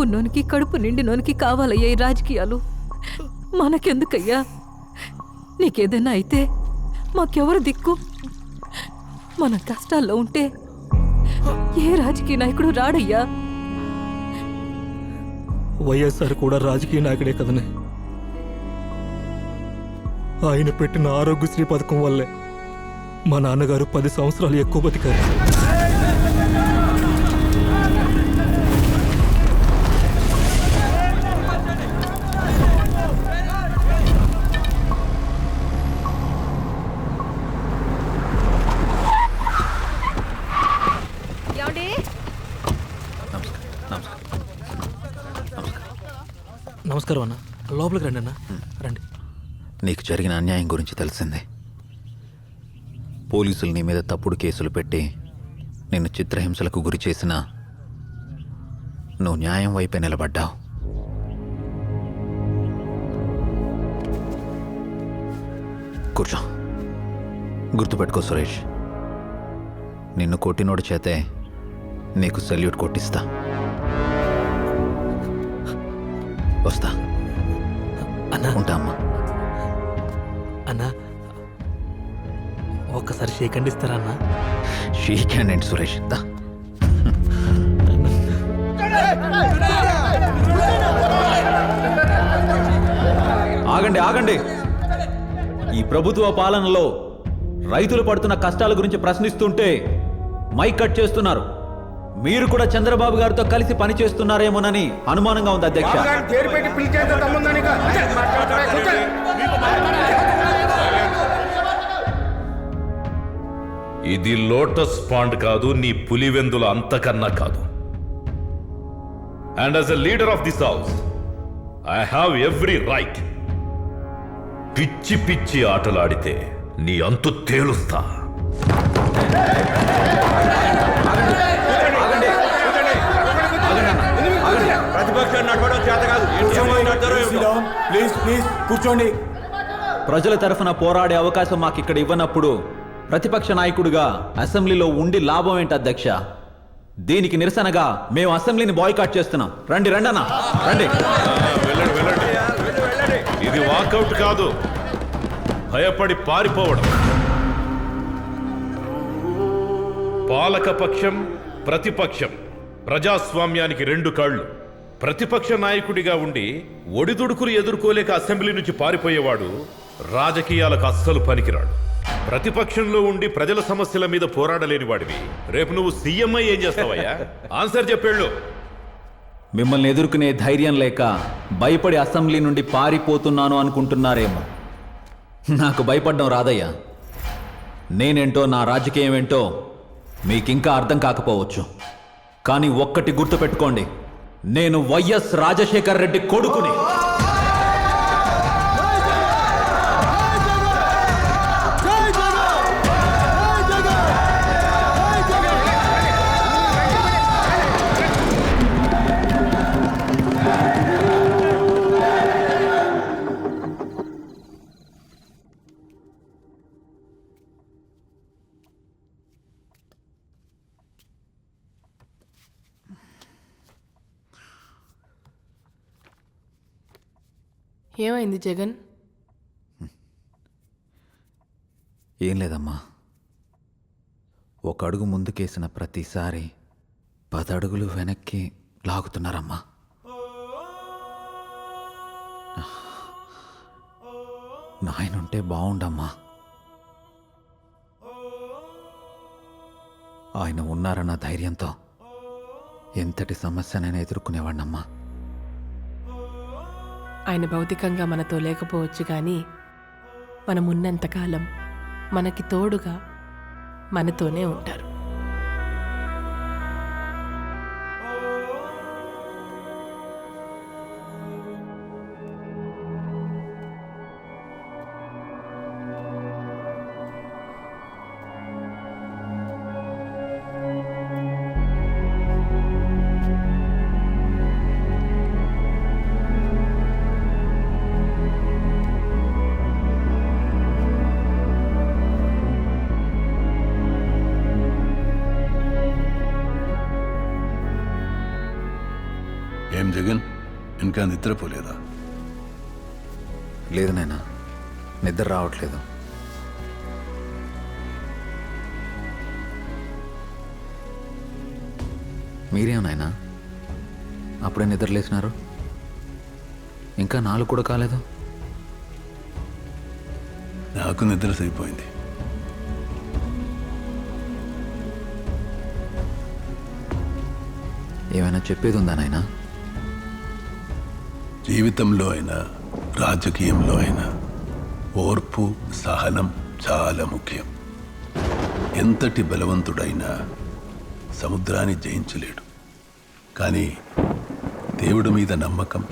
ఉన్నోనికి కడుపు నిండినోనికి కావాలయ్యా ఈ రాజకీయాలు. మనకెందుకయ్యా? నీకేదైనా అయితే మాకెవరు దిక్కు? మన కష్టాల్లో ఉంటే ఏ రాజకీయ నాయకుడు రాడయ్యా. వైఎస్ఆర్ కూడా రాజకీయ నాయకుడే కదనే. ఆయన పెట్టిన ఆరోగ్యశ్రీ పథకం వల్లే మా నాన్నగారు 10 సంవత్సరాలు ఎక్కువ బతికారు. నమస్కారం అన్న, లోపలికి రండి అన్న. రండి. నీకు జరిగిన అన్యాయం గురించి తెలిసింది. పోలీసులు నీ మీద తప్పుడు కేసులు పెట్టి నిన్ను చిత్రహింసలకు గురి చేసినా నువ్వు న్యాయం వైపే నిలబడ్డావు. కూర్చో. గుర్తుపెట్టుకో సురేష్, నిన్ను కొట్టినోడి చేతే నీకు సెల్యూట్ కొట్టిస్తా. వస్తా. అన్నా ఉంటా అమ్మా. అన్నా ఒక్కసారి షేక్ హ్యాండ్ ఇస్తారా అన్నా? షేక్ హ్యాండ్ ఏంటి సురేష్? దా. ఆగండి ఆగండి. ఈ ప్రభుత్వ పాలనలో రైతులు పడుతున్న కష్టాల గురించి ప్రశ్నిస్తుంటే మైక్ కట్ చేస్తున్నారు. మీరు కూడా చంద్రబాబు గారితో కలిసి పనిచేస్తున్నారేమోనని అనుమానంగా ఉంది అధ్యక్ష. ఇది లోటస్ పాండ్ కాదు, నీ పులివెందుల అంతకన్నా కాదు. And as a leader of this house I have every right. పిచ్చి పిచ్చి ఆటలాడితే నీ అంతు తేలుస్తా. కూర్చోండి. ప్రజల తరఫున పోరాడే అవకాశం మాకు ఇక్కడ ఇవ్వనప్పుడు ప్రతిపక్ష నాయకుడిగా అసెంబ్లీలో ఉండి లాభం ఏంటి అధ్యక్ష? దీనికి నిరసనగా మేము అసెంబ్లీని బాయ్కాట్ చేస్తున్నాం. రండి రండి అన్న, రండి. ఇది వాకౌట్ కాదు, భయపడి పారిపోవడం. పాలకపక్షం, ప్రతిపక్షం, ప్రజాస్వామ్యానికి 2 కాళ్ళు. ప్రతిపక్ష నాయకుడిగా ఉండి ఒడిదుడుకులు ఎదుర్కోలేక అసెంబ్లీ నుంచి పారిపోయేవాడు రాజకీయాలకు అస్సలు పనికిరాడు. ప్రతిపక్షంలో ఉండి ప్రజల సమస్యల మీద పోరాడలేని వాడివి రేపు నువ్వు సీఎం అయ్యి ఏం చేస్తావయ్యా? ఆన్సర్ చెప్పేళ్ళు. మిమ్మల్ని ఎదుర్కొనే ధైర్యం లేక భయపడి అసెంబ్లీ నుండి పారిపోతున్నాను అనుకుంటున్నారేమో. నాకు భయపడడం రాదయ్యా. నేనేంటో, నా రాజకీయం ఏంటో మీకింకా అర్థం కాకపోవచ్చు. కానీ ఒక్కటి గుర్తుపెట్టుకోండి, నేను వైఎస్ రాజశేఖర్ రెడ్డి కొడుకుని. ఏమైంది జగన్? ఏం లేదమ్మా. ఒక అడుగు ముందుకేసిన ప్రతిసారి 10 అడుగులు వెనక్కి లాగుతున్నారమ్మా. నాయనుంటే బాగుండమ్మా. ఆయన ఉన్నారన్న ధైర్యంతో ఎంతటి సమస్యనైనా ఎదుర్కొనేవాడినమ్మా. ఆయన భౌతికంగా మనతో లేకపోవచ్చు, కానీ మనమున్నంతకాలం మనకి తోడుగా మనతోనే ఉంటారు. జగన్ ఇంకా నిద్రపోలేదా? లేదు నాయనా, నిద్ర రావట్లేదు. మీరేం నాయనా అప్పుడే నిద్ర లేచినారు? ఇంకా 4 కూడా కాలేదు. నాకు నిద్ర సరిపోయింది. ఏమైనా చెప్పేది ఉందా నాయనా? జీవితంలో అయినా రాజకీయంలో అయినా ఓర్పు సహనం చాలా ముఖ్యం. ఎంతటి బలవంతుడైనా సముద్రాన్ని జయించలేడు. కానీ దేవుడి మీద నమ్మకం,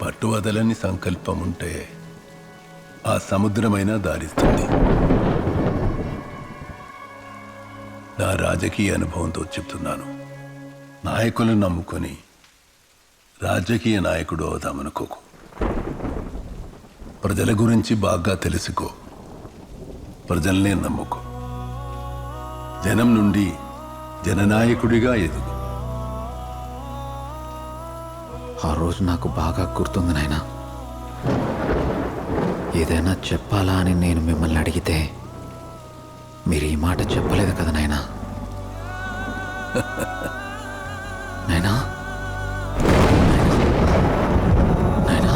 పట్టువదలని సంకల్పం ఉంటే ఆ సముద్రమైనా దారిస్తుంది. నా రాజకీయ అనుభవంతో చెప్తున్నాను. నాయకులను నమ్ముకొని రాజకీయ నాయకుడు అవుదామనుకోకు. ప్రజల గురించి బాగా తెలుసుకో, ప్రజల్నే నమ్ముకో. జనం నుండి జననాయకుడిగా ఎదుగు. ఆ రోజు నాకు బాగా గుర్తుంది నాయనా. ఏదైనా చెప్పాలా అని నేను మిమ్మల్ని అడిగితే మీరు ఈ మాట చెప్పలేదు కదా నాయనా. నాయనా నాయనా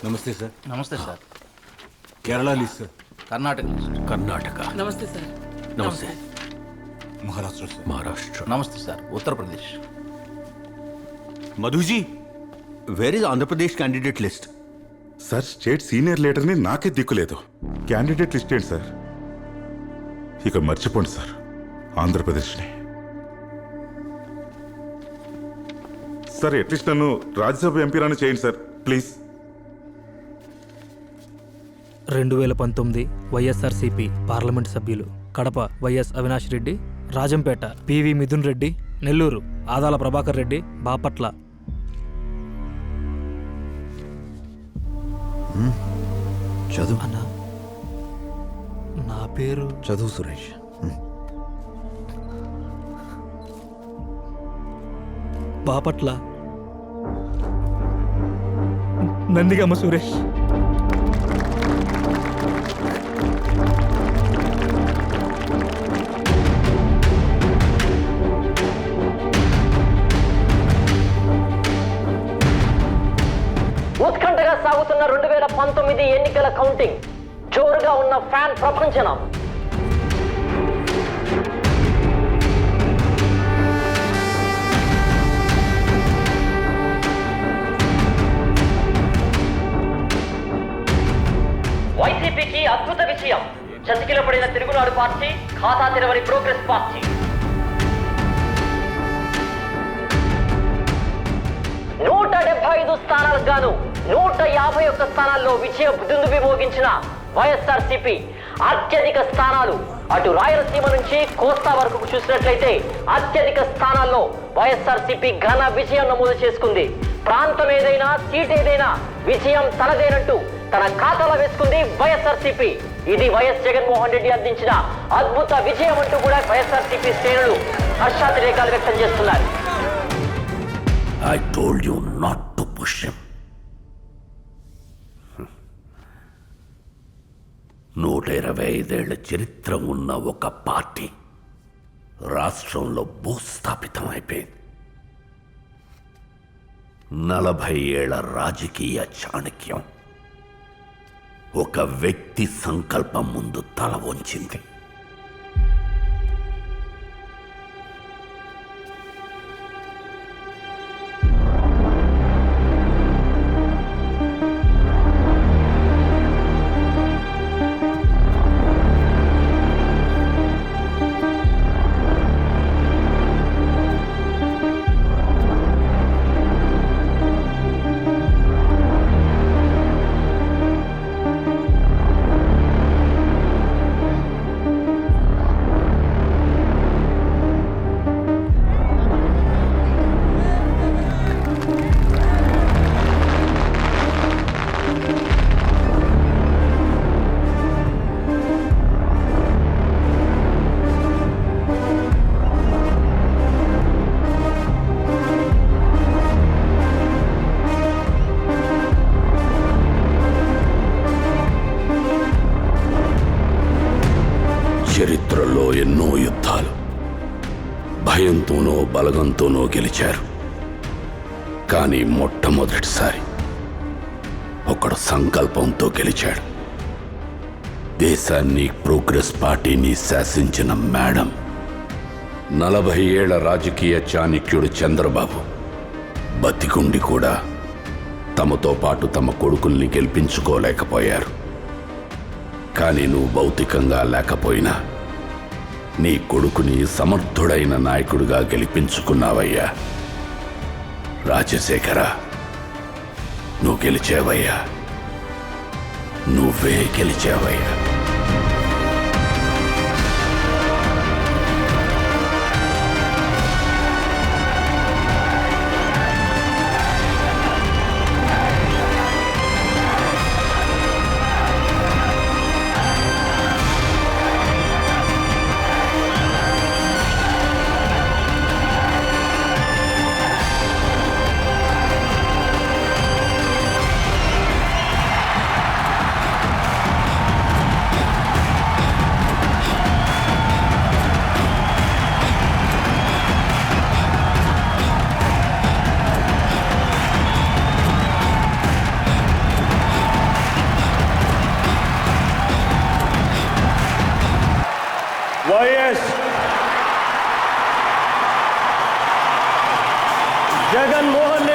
నమస్తే సార్. నమస్తే sir. Kerala list sir. Karnataka Karnataka. నమస్తే సార్. నమస్తే. మహారాష్ట్ర సార్. మహారాష్ట్ర. నమస్తే sir. Uttar Pradesh. Madhuji, where is Andhra Pradesh candidate list? Sir, state senior లీడర్ని నాకే దిక్కులేదు. క్యాండిడేట్ లిస్ట్ ఏంటి సార్? ఇక మర్చిపోండి సార్ ఆంధ్రప్రదేశ్ని. సార్, అట్లీస్ట్ నన్ను రాజ్యసభ ఎంపీరాని చేయండి సార్, ప్లీజ్. 2019 వైఎస్ఆర్సీపీ పార్లమెంట్ సభ్యులు: కడప వైఎస్ అవినాష్ రెడ్డి, రాజంపేట పివి మిథున్ రెడ్డి, నెల్లూరు ఆదాల ప్రభాకర్ రెడ్డి, బాపట్ల. చదువు అన్నా, నా పేరు చదువు సురేష్. బాపట్ల నందిగామ సురేష్. ఉత్కంఠగా సాగుతున్న 2019 ఎన్నికల కౌంటింగ్, జోరుగా ఉన్న ఫ్యాన్ ప్రపంచనం. వైసీపీకి అద్భుత విజయం. చతికిల పడిన తిరుగునాడు పార్టీ, ఖాతా తెరవని ప్రోగ్రెస్ పార్టీ. 175 స్థానాలకు గాను 151 స్థానాల్లో విజయ దుందుబి మోగించిన వైఎస్ఆర్సీపీ అత్యధిక స్థానాలు అటు రాయలసీమ నుంచి కోస్తా వరకు చూసినట్లయితే అత్యధిక స్థానాల్లో వైఎస్ఆర్సీపీ ఘన విజయం నమోదు చేసుకుంది. ప్రాంతం ఏదైనా, సీట్ ఏదైనా విజయం తనదేనంటూ తన ఖాతాలో వేసుకుంది వైఎస్ఆర్సీపీ. ఇది వైఎస్ జగన్మోహన్ రెడ్డి అందించిన అద్భుత విజయం అంటూ కూడా వైఎస్ఆర్సీపీ శ్రేణులు హర్షాతిరేకాలు వ్యక్తం చేస్తున్నారు. I told you not to push him. 125 చరిత్ర ఉన్న ఒక పార్టీ రాష్ట్రంలో భూస్థాపితం అయిపోయింది. 40 ఏళ్ల రాజకీయ చాణక్యం ఒక వ్యక్తి సంకల్పం ముందు తల వంచింది. ఎన్నో యుద్ధాలు భయంతోనో బలగంతోనో గెలిచారు. కానీ మొట్టమొదటిసారి ఒకడు సంకల్పంతో గెలిచాడు. దేశాన్ని, ప్రోగ్రెస్ పార్టీని శాసించిన మేడం, 40 ఏళ్ల రాజకీయ చాణక్యుడు చంద్రబాబు బతికుండి కూడా తమతో పాటు తమ కొడుకుల్ని గెలిపించుకోలేకపోయారు. కానీ నువ్వు భౌతికంగా లేకపోయినా నీ కొడుకుని సమర్థుడైన నాయకుడిగా గెలిపించుకున్నావయ్యా. రాజశేఖర, నువ్వు గెలిచావయ్యా, నువ్వే గెలిచావయ్యా. వైఎస్ జగన్మోహన్